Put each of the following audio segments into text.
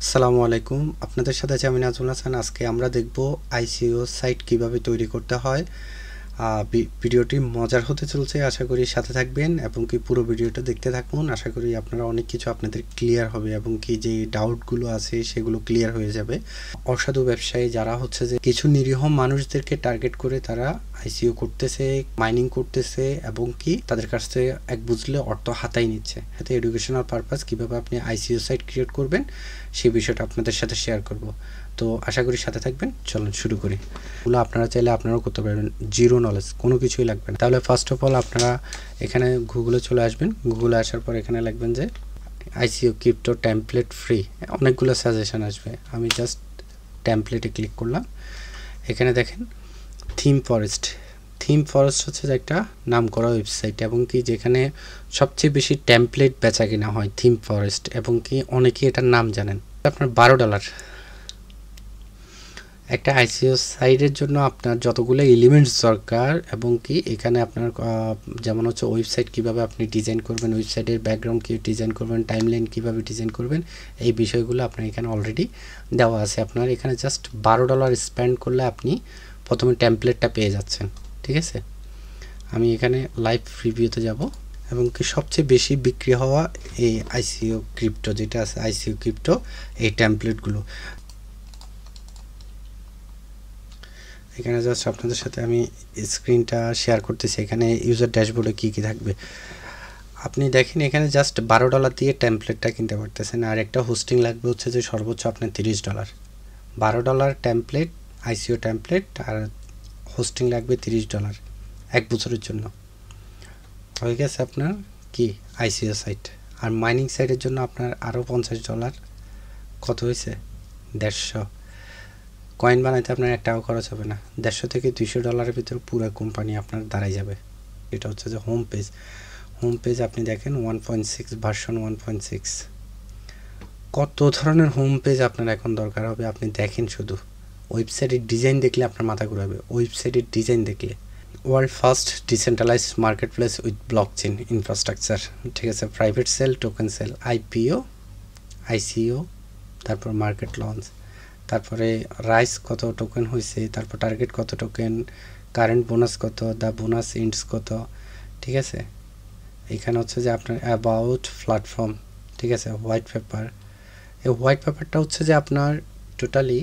আসসালামু আলাইকুম, আপনাদের সাথে আছি আমি নাজমুল হাসান। আজকে আমরা দেখব আইসিও সাইট কিভাবে তৈরি করতে হয়। ভিডিওটি মজার হতে চলছে, আশা করি সাথে থাকবেন এবং কি পুরো ভিডিওটা দেখতে থাকুন। আশা করি আপনারা অনেক কিছু আপনাদের ক্লিয়ার হবে এবং কি যে ডাউটগুলো আছে সেগুলো ক্লিয়ার হয়ে যাবে। অসাধু ব্যবসায়ী যারা হচ্ছে যে কিছু নিরীহ মানুষদেরকে টার্গেট করে তারা আইসিও করতেছে, মাইনিং করতেছে এবং কি তাদের কাছ থেকে এক বুঝলে অর্থ হাতাই নিচ্ছে। এতে এডুকেশনাল পারপাস কিভাবে আপনি আইসিও সাইট ক্রিয়েট করবেন সেই বিষয়টা আপনাদের সাথে শেয়ার করব। তো আশা করি সাথে থাকবেন। চলুন শুরু করি। এগুলো আপনারা চাইলে আপনারাও করতে পারবেন, জিরো নলেজ, কোনো কিছুই লাগবে না। তাহলে ফার্স্ট অফ অল আপনারা এখানে গুগলে চলে আসবেন। গুগলে আসার পর এখানে লিখবেন যে আইসিও ক্রিপ্টো টেমপ্লেট ফ্রি। অনেকগুলো সাজেশন আসবে, আমি জাস্ট টেমপ্লেটে ক্লিক করলাম। এখানে দেখেন থিম ফরেস্ট হচ্ছে যে একটা নাম করা ওয়েবসাইট এবং কি যেখানে সবচেয়ে বেশি টেমপ্লেট বেচা কিনা হয় থিম ফরেস্ট, এবং কি অনেকেই এটার নাম জানেন। আপনার $12 একটা আইসিও সাইটের জন্য আপনার যতগুলো এলিমেন্টস দরকার, এবং কি এখানে আপনার যেমন হচ্ছে ওয়েবসাইট কিভাবে আপনি ডিজাইন করবেন, ওয়েবসাইটের ব্যাকগ্রাউন্ড কী ডিজাইন করবেন, টাইমলাইন কিভাবে ডিজাইন করবেন, এই বিষয়গুলো আপনার এখানে অলরেডি দেওয়া আছে। আপনার এখানে জাস্ট $12 স্পেন্ড করলে আপনি প্রথমে টেমপ্লেটটা পেয়ে যাচ্ছেন। ঠিক আছে, আমি এখানে লাইভ রিভিউতে যাব এবং কি সবচেয়ে বেশি বিক্রি হওয়া এই আইসিও ক্রিপ্টো যেটা আছে, আইসিও ক্রিপ্টো এই টেমপ্লেটগুলো। এখানে জাস্ট আপনাদের সাথে আমি স্ক্রিনটা শেয়ার করতেছি। এখানে ইউজার ড্যাশবোর্ডে কী কী থাকবে আপনি দেখেন। এখানে জাস্ট $12 দিয়ে টেমপ্লেটটা কিনতে পারতেছেন, আর একটা হোস্টিং লাগবে হচ্ছে যে সর্বোচ্চ আপনার $30। $12 টেমপ্লেট, আইসিও টেমপ্লেট, আর হোস্টিং লাগবে $30 এক বছরের জন্য। হয়ে গেছে আপনার কি আইসিও সাইট। আর মাইনিং সাইটের জন্য আপনার আরও $50। কত হয়েছে? 150। কয়েন বানাইতে আপনার $1 খরচ হবে না। $150 থেকে $200 ভিতরে পুরো কোম্পানি আপনার দাঁড়ায় যাবে। এটা হচ্ছে যে হোম পেজ আপনি দেখেন 1.6 ভার্সন 1.6। কত ধরনের হোম পেজ আপনার এখন দরকার হবে আপনি দেখেন। শুধু ওয়েবসাইটের ডিজাইন দেখলে আপনার মাথা ঘুরাবে। ওয়েবসাইটের ডিজাইন দেখলে world first decentralized market place with blockchain infrastructure. ঠিক আছে, private sale, token sale, IPO, ICO, তারপর মার্কেট লঞ্চ, তারপরে রাইস কত টোকেন হয়েছে, তারপর টার্গেট কত টোকেন, কারেন্ট বোনাস কত, দ্য বোনাস ইন্ডস কত। ঠিক আছে, এখানে হচ্ছে যে আপনার অ্যাবাউট প্ল্যাটফর্ম। ঠিক আছে, হোয়াইট পেপার। এই হোয়াইট পেপারটা হচ্ছে যে আপনার টোটালি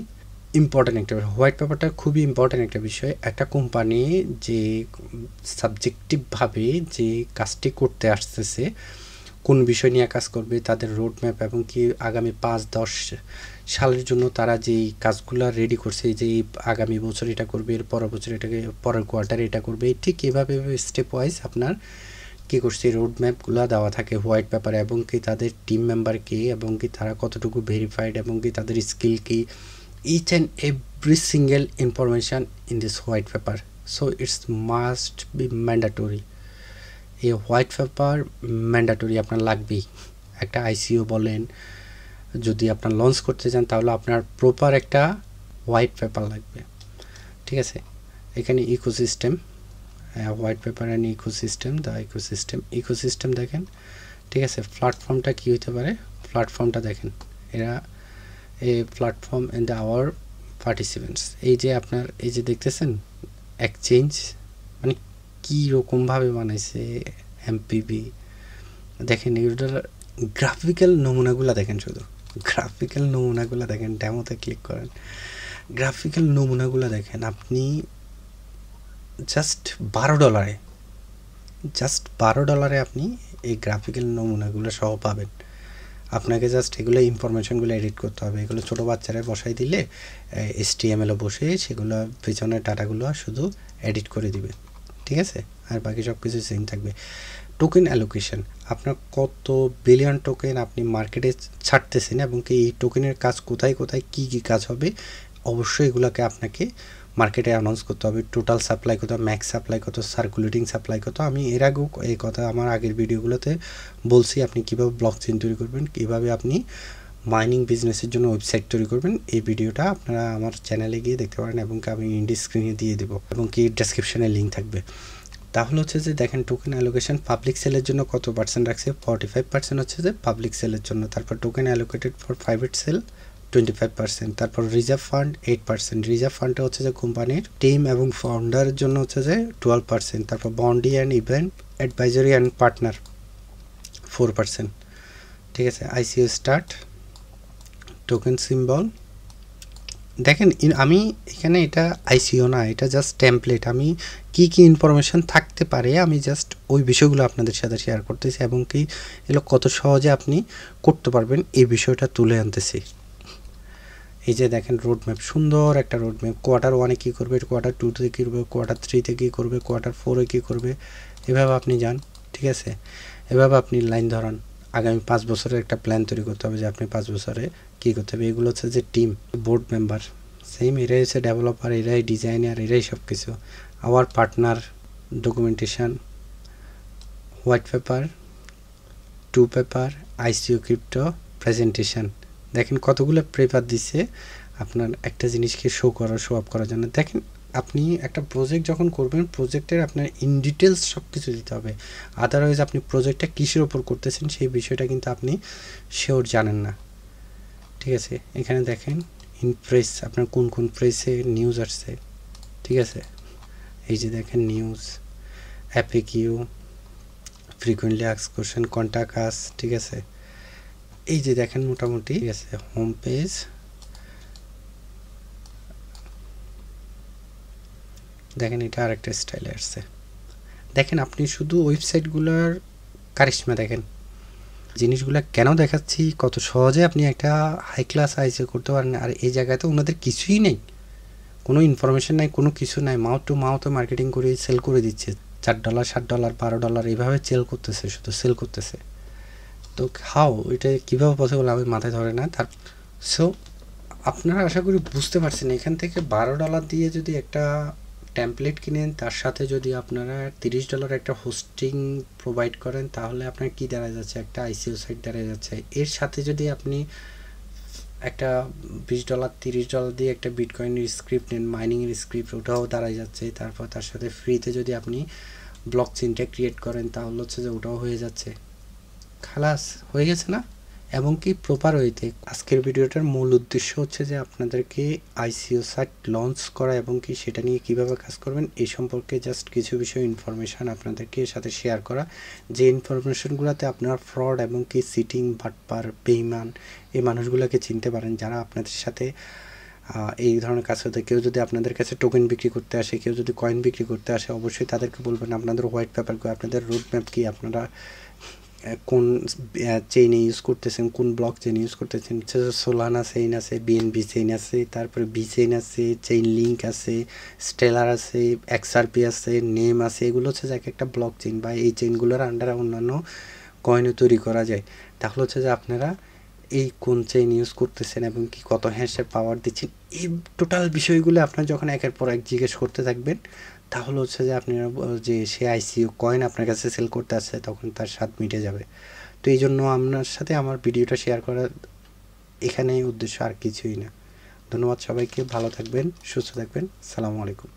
ইম্পর্ট্যান্ট একটা বিষয়। হোয়াইট পেপারটা খুবই ইম্পর্ট্যান্ট একটা বিষয়। একটা কোম্পানি যে সাবজেক্টিভভাবে যে কাজটি করতে আসতেছে, কোন বিষয় নিয়ে কাজ করবে, তাদের রোড ম্যাপ, এবং কি আগামী 5-10 সালের জন্য তারা যেই কাজগুলো রেডি করছে, যে আগামী বছর এটা করবে, এর পরের বছর এটাকে, পরের কোয়ার্টারে এটা করবে, ঠিক এভাবে স্টেপ ওয়াইজ আপনার কী করছে রোড ম্যাপগুলো দেওয়া থাকে হোয়াইট পেপারে। এবং কি তাদের টিম মেম্বার কে, এবং কি তারা কতটুকু ভেরিফাইড, এবং কি তাদের স্কিল কী, each and every single information in this white paper. So it's must be mandatory. এই হোয়াইট পেপার ম্যান্ডেটরি আপনার লাগবেই। একটা আইসিও বলেন, যদি আপনার লঞ্চ করতে চান তাহলে আপনার প্রপার একটা হোয়াইট পেপার লাগবে। ঠিক আছে, এখানে ecosystem, white paper and ecosystem, the ecosystem দেখেন। ঠিক আছে, প্ল্যাটফর্মটা কী হতে পারে, প্ল্যাটফর্মটা দেখেন। এরা এই প্ল্যাটফর্ম অ্যান্ড আওয়ার পার্টিসিপেন্টস, এই যে আপনার এই যে দেখতেছেন এক্সচেঞ্জ, মানে কী রকমভাবে বানাইছে এমপিবি দেখেন। এগুলোর গ্রাফিক্যাল নমুনাগুলো দেখেন, শুধু গ্রাফিক্যাল নমুনাগুলো দেখেন। ডেমোতে ক্লিক করেন, গ্রাফিক্যাল নমুনাগুলো দেখেন। আপনি জাস্ট $12 আপনি এই গ্রাফিক্যাল নমুনাগুলো সহ পাবেন। আপনাকে জাস্ট এগুলো ইনফরমেশনগুলো এডিট করতে হবে। এগুলো ছোটো বাচ্চারা বসাই দিলে HTML বসে সেগুলো পেছনের ডাটাগুলো শুধু এডিট করে দিবে। ঠিক আছে, আর বাকি সব কিছু সেম থাকবে। টোকেন অ্যালোকেশন, আপনার কত বিলিয়ন টোকেন আপনি মার্কেটে ছাড়তেছেন, এবং কি এই টোকেনের কাজ কোথায় কোথায় কী কী কাজ হবে, অবশ্যই এগুলোকে আপনাকে মার্কেটে অ্যানাউন্স করতে হবে। টোটাল সাপ্লাই কত, ম্যাক্স সাপ্লাই কত, সার্কুলেটিং সাপ্লাই কত। আমি এর আগেও এই কথা আমার আগের ভিডিওগুলোতে বলছি, আপনি কীভাবে ব্লকচেন তৈরি করবেন, কীভাবে আপনি মাইনিং বিজনেসের জন্য ওয়েবসাইট তৈরি করবেন। এই ভিডিওটা আপনারা আমার চ্যানেলে গিয়ে দেখতে পারেন, এবং আমি ইন্ডি স্ক্রিনে দিয়ে দেবো, এবং কি ডেসক্রিপশানে লিঙ্ক থাকবে। তাহলে হচ্ছে যে দেখেন টোকেন অ্যালোকেশন পাবলিক সেলের জন্য কত পার্সেন্ট রাখছে, 45% হচ্ছে যে পাবলিক সেলের জন্য। তারপর token allocated for private sale 25%। তারপর রিজার্ভ ফান্ড 8%। রিজার্ভ ফান্ডটা হচ্ছে যে কোম্পানির টিম এবং ফাউন্ডারের জন্য হচ্ছে যে 12%। তারপর bounty and event advisory and partner 4%। ঠিক আছে, আইসিও স্টার্ট টোকেন সিম্বল দেখেন আমি এখানে এটা আইসিও না, এটা জাস্ট টেমপ্লেট। আমি কি কি ইনফরমেশন থাকতে পারে আমি জাস্ট ওই বিষয়গুলো আপনাদের সাথে শেয়ার করতেছি, এবং কি এগুলো কত সহজে আপনি করতে পারবেন এই বিষয়টা তুলে আনতেছি। এই যে দেখেন রোড ম্যাপ, সুন্দর একটা রোড ম্যাপ। কোয়ার্টার 1-এ কী করবে, কোয়ার্টার 2-তে কী করবে, কোয়ার্টার 3-তে কী করবে, কোয়ার্টার 4-এ কী করবে, এভাবে আপনি যান। ঠিক আছে, এভাবে আপনি লাইন ধরান। আগামী 5 বছরের একটা প্ল্যান তৈরি করতে হবে যে আপনি 5 বছরে কী করতে হবে। এগুলো হচ্ছে যে টিম, বোর্ড মেম্বার, সেম এরাই হচ্ছে ডেভেলপার, এরাই ডিজাইনার, এরাই সব কিছু। Hour partner, documentation, white paper, 2 paper, আইসিও crypto, presentation. দেখেন কতগুলো পেপার দিচ্ছে আপনার একটা জিনিসকে শো আপ করার জন্য। দেখেন আপনি একটা প্রজেক্ট যখন করবেন, প্রজেক্টের আপনার ইন ডিটেলস সব কিছু দিতে হবে। আদারওয়াইজ আপনি প্রজেক্টটা কিসের ওপর করতেছেন সেই বিষয়টা কিন্তু আপনি শিওর জানেন না। ঠিক আছে, এখানে দেখেন ইন প্রেস, আপনার কোন কোন প্রেসে নিউজ আসছে। ঠিক আছে, এই যে দেখেন news, FAQ, frequently asked question, contact us. ঠিক আছে, এই যে দেখেন মোটামুটি। ঠিক আছে, হোম পেজ, দেখেন এটা আরেকটা স্টাইলে আসছে। দেখেন আপনি শুধু ওয়েবসাইটগুলোর কারিশমা দেখেন, জিনিসগুলো কেন দেখাচ্ছি, কত সহজে আপনি একটা হাই ক্লাস আইসিও করতে পারেন। আর এই জায়গাতে ওনাদের কিছুই নেই, কোনো ইনফরমেশন নাই, কোনো কিছু নাই, মাউথ টু মাউথ মার্কেটিং করে সেল করে দিচ্ছে। $4, $7, $12 এইভাবে সেল করতেছে, শুধু সেল করতেছে। তো হাও এটা কীভাবে পসিবল আমি মাথায় ধরে না তার। সো আপনারা আশা করি বুঝতে পারছেন, এখান থেকে $12 দিয়ে যদি একটা টেমপ্লেট কিনেন, তার সাথে যদি আপনারা $30 একটা হোস্টিং প্রোভাইড করেন, তাহলে আপনার কি দাঁড়ায় যাচ্ছে, একটা আইসিও সাইট দাঁড়ায় যাচ্ছে। এর সাথে যদি আপনি একটা $20 $30 দিয়ে একটা বিটকয়েনের স্ক্রিপ্ট নেন, মাইনিংয়ের স্ক্রিপ্ট, ওটাও দাঁড়ায় যাচ্ছে। তারপর তার সাথে ফ্রিতে যদি আপনি ব্লক চেইনটা ক্রিয়েট করেন, তাহলে হচ্ছে যে ওটাও হয়ে যাচ্ছে। খালাস হয়ে গেছে না, এবং কি প্রপার ওয়েতে। আজকের ভিডিওটার মূল উদ্দেশ্য হচ্ছে যে আপনাদেরকে আইসিও সাইট লঞ্চ করা, এবং কি সেটা নিয়ে কিভাবে কাজ করবেন এই সম্পর্কে জাস্ট কিছু বিষয় ইনফরমেশান আপনাদেরকে সাথে শেয়ার করা। যে ইনফরমেশনগুলোতে আপনার ফ্রড এবং কি সিটিং, বাটপার, বেইমান এই মানুষগুলোকে চিনতে পারেন, যারা আপনাদের সাথে এই ধরনের কাজ হতে। কেউ যদি আপনাদের কাছে টোকেন বিক্রি করতে আসে, কেউ যদি কয়েন বিক্রি করতে আসে, অবশ্যই তাদেরকে বলবেন আপনাদের হোয়াইট পেপার কি, আপনাদের রোড ম্যাপ কি, আপনারা কোন চেইনে ইউজ করতেছেন, কোন ব্লক চেইন ইউজ করতেছেন। সোলানা চেইন আছে, বিএনবি চেইন আছে, তারপরে বি চেইন আছে, চেইন লিঙ্ক আছে, স্টেলার আছে, এক্সআরপি আছে, নেম আছে। এগুলো হচ্ছে যে এক একটা ব্লক চেইন বা এই চেইনগুলোর আন্ডারে অন্যান্য কয়েনও তৈরি করা যায়। তাহলে হচ্ছে যে আপনারা এই কোন চেইন ইউজ করতেছেন এবং কি কত হ্যাশের পাওয়ার দিচ্ছেন, এই টোটাল বিষয়গুলো আপনার যখন একের পর এক জিজ্ঞেস করতে থাকবেন, তাহলে হচ্ছে যে আপনারা যে সে আইসিও কয়েন আপনার কাছে সেল করতে আসছে, তখন তার স্বাদ মিটে যাবে। তো এই জন্য আপনার সাথে আমার ভিডিওটা শেয়ার করার এখানেই উদ্দেশ্য, আর কিছুই না। ধন্যবাদ সবাইকে, ভালো থাকবেন, সুস্থ থাকবেন, সালামু আলাইকুম।